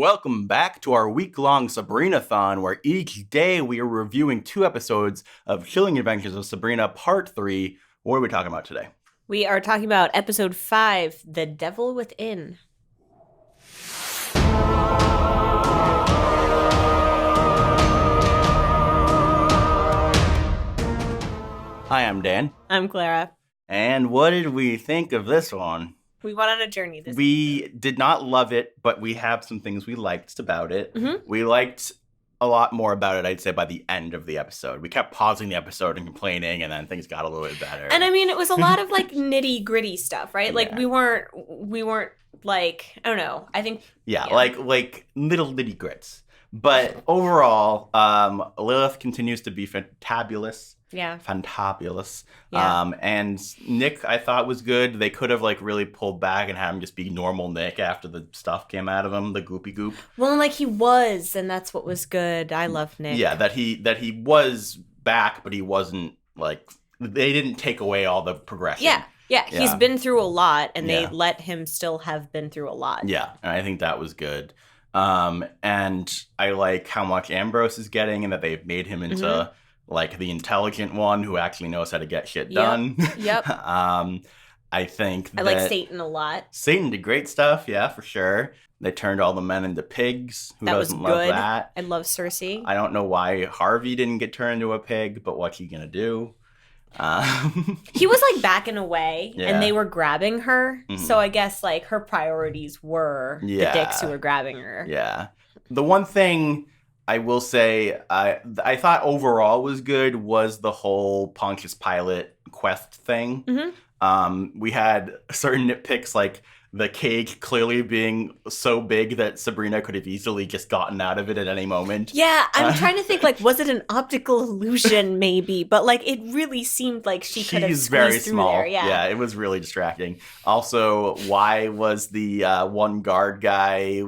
Welcome back to our week-long Sabrina-thon, where each day we are reviewing 2 episodes of Chilling Adventures of Sabrina Part 3. What are we talking about today? We are talking about episode 5, The Devil Within. Hi, I'm Dan. I'm Clara. And what did we think of this one? We went on a journey this We did not love it, but we have some things we liked about it. Mm-hmm. We liked a lot more about it, I'd say, by the end of the episode. We kept pausing the episode and complaining, and then things got a little bit better. And I mean, it was a lot of like nitty-gritty stuff, right? Like we weren't like, I don't know. I think like little nitty grits. But overall, Lilith continues to be fantabulous. Yeah. Fantabulous. Yeah. And Nick, I thought, was good. They could have like really pulled back and had him just be normal Nick after the stuff came out of him, the goopy goop. Well, like he was, and that's what was good. I love Nick. Yeah, that he was back, but he wasn't like, they didn't take away all the progression. Yeah. He's been through a lot, and they let him still have been through a lot. Yeah, and I think that was good. And I like how much Ambrose is getting, and that they've made him into like the intelligent one who actually knows how to get shit done. Yep. I think I like Satan a lot. Satan did great stuff, yeah, for sure. They turned all the men into pigs. Who doesn't love that? I love Cersei. I don't know why Harvey didn't get turned into a pig, but what's he gonna do? He was like backing away, and they were grabbing her. Mm-hmm. So I guess like her priorities were the dicks who were grabbing her. Yeah. The one thing I will say I thought overall was good was the whole Pontius Pilate quest thing. Mm-hmm. We had certain nitpicks like the cage clearly being so big that Sabrina could have easily just gotten out of it at any moment. Yeah, I'm trying to think, like, was it an optical illusion maybe? But, like, it really seemed like she could have squeezed very through small. There. Yeah, it was really distracting. Also, why was the one guard guy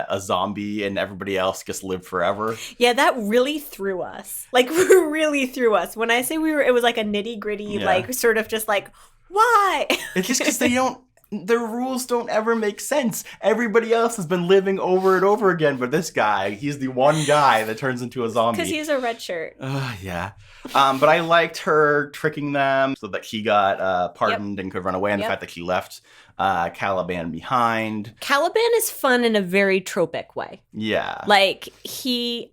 a zombie and everybody else just lived forever? Yeah, that really threw us. Like, really threw us. When I say it was like a nitty-gritty, like, sort of just like, why? It's just because their rules don't ever make sense. Everybody else has been living over and over again, but this guy, he's the one guy that turns into a zombie. Because he's a red shirt. Yeah. But I liked her tricking them so that he got pardoned and could run away, and the fact that she left Caliban behind. Caliban is fun in a very tropic way. Yeah. Like,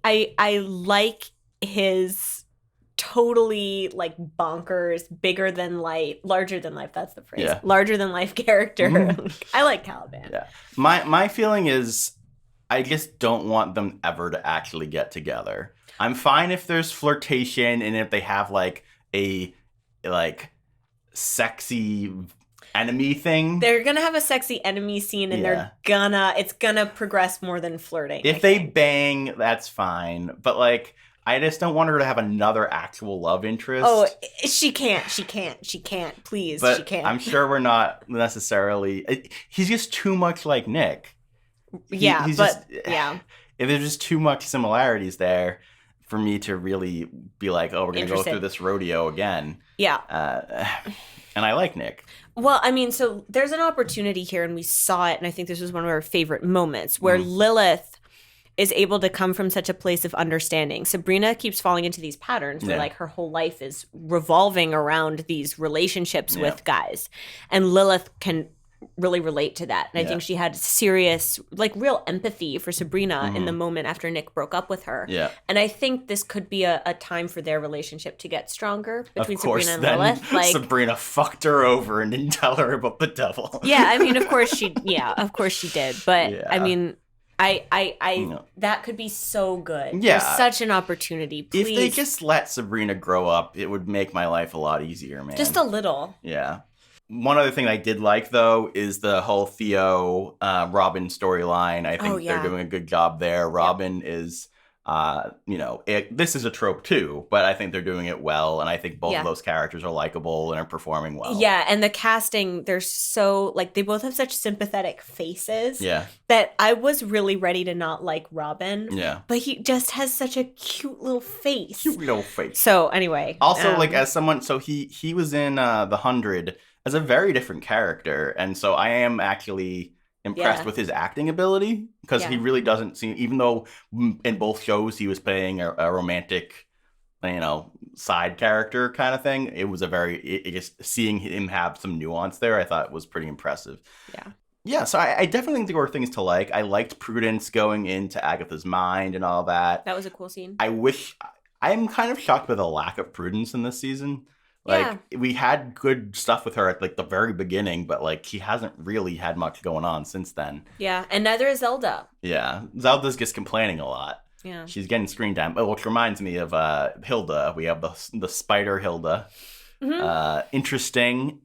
I like his totally like bonkers, bigger than life, larger than life, that's the phrase. Yeah. Larger than life character. Mm-hmm. I like Caliban. Yeah. My feeling is I just don't want them ever to actually get together. I'm fine if there's flirtation and if they have like a sexy enemy thing. They're gonna have a sexy enemy scene, and it's gonna progress more than flirting. If they bang, that's fine. But like, I just don't want her to have another actual love interest. Oh, she can't. Please, but she can't. I'm sure we're not necessarily... He's just too much like Nick. If there's just too much similarities there for me to really be like, oh, we're going to go through this rodeo again. Yeah. And I like Nick. Well, I mean, so there's an opportunity here, and we saw it, and I think this was one of our favorite moments, where Lilith is able to come from such a place of understanding. Sabrina keeps falling into these patterns where like her whole life is revolving around these relationships with guys. And Lilith can really relate to that. And I think she had serious, like real empathy for Sabrina in the moment after Nick broke up with her. Yeah. And I think this could be a time for their relationship to get stronger between Sabrina and then Lilith. Like, Sabrina fucked her over and didn't tell her about the devil. Yeah, I mean, of course she did. But I mean, that could be so good. Yeah. There's such an opportunity. Please. If they just let Sabrina grow up, it would make my life a lot easier, man. Just a little. Yeah. One other thing I did like, though, is the whole Theo Robin storyline. I think they're doing a good job there. Robin is this is a trope too, but I think they're doing it well, and I think both of those characters are likable and are performing well. Yeah, and the casting, they're so, like, they both have such sympathetic faces. Yeah. That I was really ready to not like Robin. Yeah. But he just has such a cute little face. Cute little face. So, anyway. Also, like, as someone, so he was in The 100 as a very different character, and so I am actually impressed with his acting ability, because he really doesn't seem, even though in both shows he was playing a romantic, side character kind of thing. It was just seeing him have some nuance there, I thought was pretty impressive. Yeah, so I definitely think there were things to like. I liked Prudence going into Agatha's mind and all that. That was a cool scene. I'm kind of shocked by the lack of Prudence in this season. Like, we had good stuff with her at, like, the very beginning, but, like, she hasn't really had much going on since then. Yeah, and neither is Zelda. Yeah, Zelda's just complaining a lot. Yeah. She's getting screen time. Oh, which reminds me of Hilda. We have the spider Hilda. Interesting.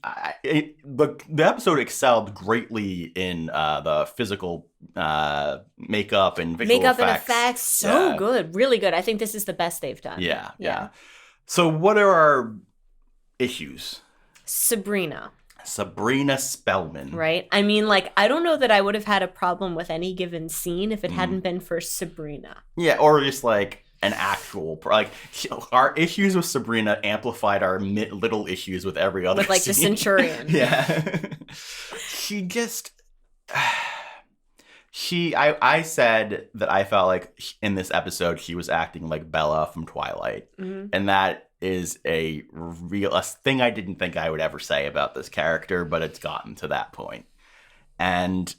The episode excelled greatly in the physical makeup and visual effects. Makeup and effects, so good. Really good. I think this is the best they've done. Yeah. So what are our issues? Sabrina Spellman. Right? I mean, like, I don't know that I would have had a problem with any given scene if it hadn't been for Sabrina. Yeah, or just, like, an actual... Like, our issues with Sabrina amplified our little issues with every other With, like, scene. the Centurion. Yeah. She just... I said that I felt like in this episode she was acting like Bella from Twilight. And that is a thing I didn't think I would ever say about this character, but it's gotten to that point. And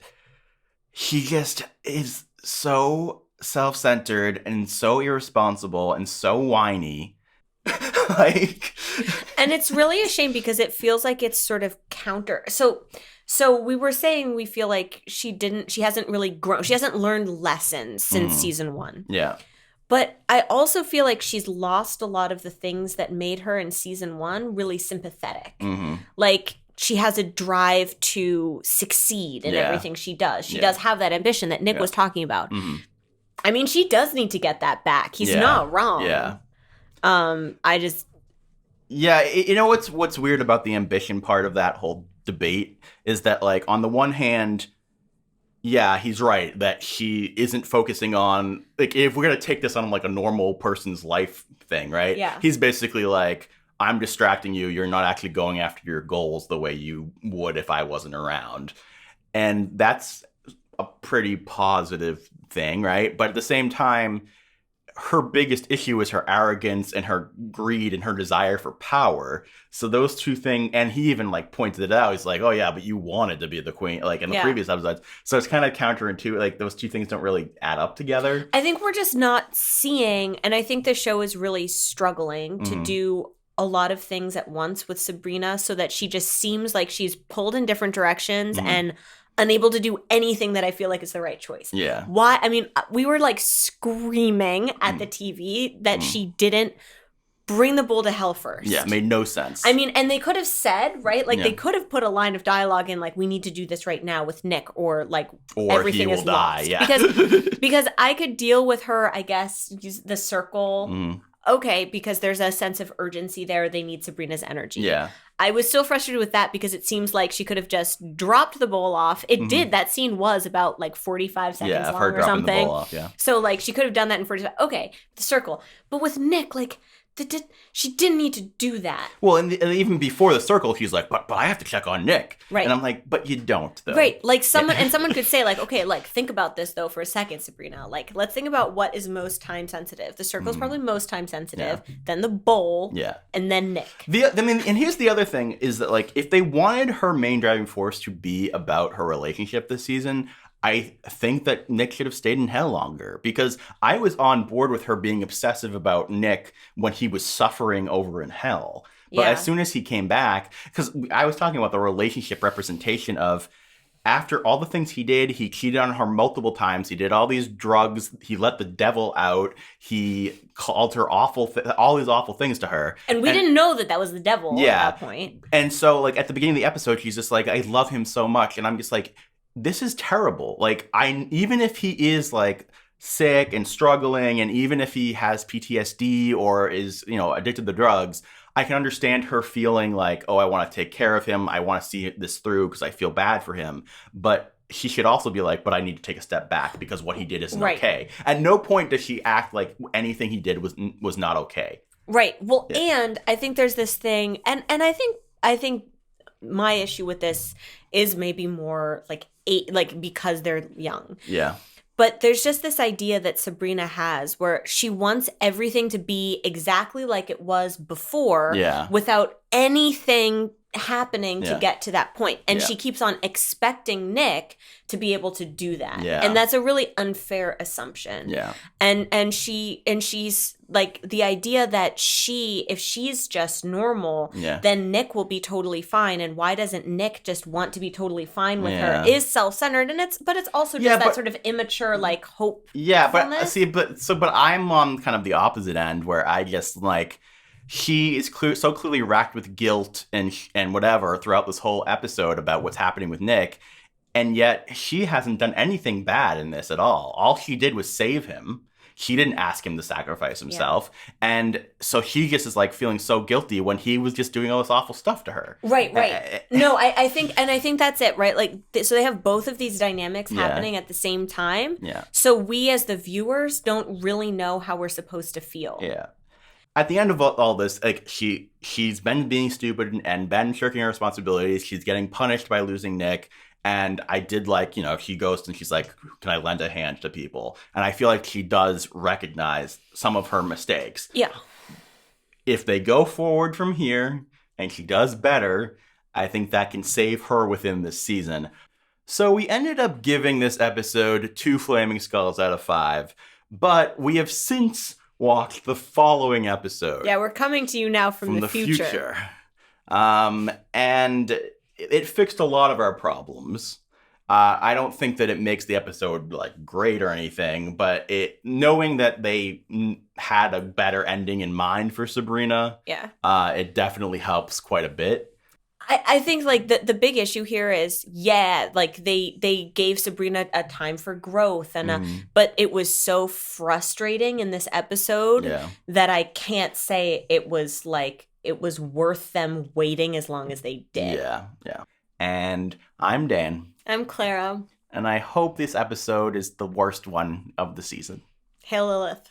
she just is so self-centered and so irresponsible and so whiny. Like, and it's really a shame because it feels like it's sort of counter. So we were saying we feel like she hasn't really grown. She hasn't learned lessons since season 1. Yeah. But I also feel like she's lost a lot of the things that made her in season 1 really sympathetic. Like, she has a drive to succeed in everything she does. She does have that ambition that Nick was talking about. I mean, she does need to get that back. He's not wrong. Yeah. Yeah, you know what's weird about the ambition part of that whole debate is that, like, on the one hand, yeah, he's right that she isn't focusing on, like, if we're gonna take this on like a normal person's life thing, right? Yeah. He's basically like, I'm distracting you. You're not actually going after your goals the way you would if I wasn't around, and that's a pretty positive thing, right? But at the same time, her biggest issue is her arrogance and her greed and her desire for power. So those two things, and he even like pointed it out. He's like, oh yeah, but you wanted to be the queen, like in the previous episodes. So it's kind of counterintuitive. Like, those two things don't really add up together. I think we're just not seeing, and I think the show is really struggling to do a lot of things at once with Sabrina, so that she just seems like she's pulled in different directions and unable to do anything that I feel like is the right choice. Yeah. Why? I mean, we were like screaming at the TV that she didn't bring the bull to hell first. Yeah, it made no sense. I mean, and they could have said, right? Like, they could have put a line of dialogue in, like, we need to do this right now with Nick, or like, everything is lost. Yeah. Because I could deal with her, I guess, use the circle. Okay, because there's a sense of urgency there. They need Sabrina's energy. Yeah. I was still frustrated with that because it seems like she could have just dropped the bowl off. It did. That scene was about like 45 seconds long her or something. The bowl off, yeah. So like she could have done that in 45. Okay, the circle. But with Nick, like she didn't need to do that. Well, and even before the circle, she's like, but I have to check on Nick. Right. And I'm like, but you don't, though. Right. Like someone could say like, okay, like think about this though for a second, Sabrina. Like, let's think about what is most time sensitive. The circle's probably most time sensitive, then the bowl, and then Nick. And here's the other thing is that, like, if they wanted her main driving force to be about her relationship this season, I think that Nick should have stayed in hell longer, because I was on board with her being obsessive about Nick when he was suffering over in hell. But as soon as he came back, because I was talking about the relationship representation of, after all the things he did, he cheated on her multiple times. He did all these drugs. He let the devil out. He called her all these awful things to her. And we didn't know that was the devil at that point. And so, like, at the beginning of the episode, she's just like, I love him so much. And I'm just like, this is terrible. Like, even if he is like sick and struggling, and even if he has PTSD or is, addicted to drugs, I can understand her feeling like, oh, I want to take care of him. I want to see this through because I feel bad for him. But she should also be like, but I need to take a step back because what he did isn't okay. At no point does she act like anything he did was not okay. Right. Well, and I think there's this thing, and I think my issue with this is maybe more like because they're young. Yeah. But there's just this idea that Sabrina has where she wants everything to be exactly like it was before without anything happening to get to that point. And she keeps on expecting Nick to be able to do that. Yeah. And that's a really unfair assumption. Yeah. And she's like, the idea that if she's just normal, then Nick will be totally fine. And why doesn't Nick just want to be totally fine with her is self-centered. And it's also just that sort of immature, like, hope. Yeah, but I'm on kind of the opposite end where I just like, he is so clearly racked with guilt and whatever throughout this whole episode about what's happening with Nick, and yet she hasn't done anything bad in this at all. All she did was save him. She didn't ask him to sacrifice himself, and so he just is like feeling so guilty when he was just doing all this awful stuff to her. Right. No, I think that's it, right? Like, so they have both of these dynamics happening at the same time. Yeah. So we as the viewers don't really know how we're supposed to feel. Yeah. At the end of all this, like she's been being stupid and been shirking her responsibilities. She's getting punished by losing Nick. And I did like, she goes and she's like, can I lend a hand to people? And I feel like she does recognize some of her mistakes. Yeah. If they go forward from here and she does better, I think that can save her within this season. So we ended up giving this episode 2 Flaming Skulls out of 5. But we have since watched the following episode. Yeah, we're coming to you now from the future. And it fixed a lot of our problems. I don't think that it makes the episode like great or anything, but knowing that they had a better ending in mind for Sabrina, it definitely helps quite a bit. I think like the big issue here is like they gave Sabrina a time for growth but it was so frustrating in this episode that I can't say it was worth them waiting as long as they did. Yeah. And I'm Dan. I'm Clara. And I hope this episode is the worst one of the season. Hail Lilith.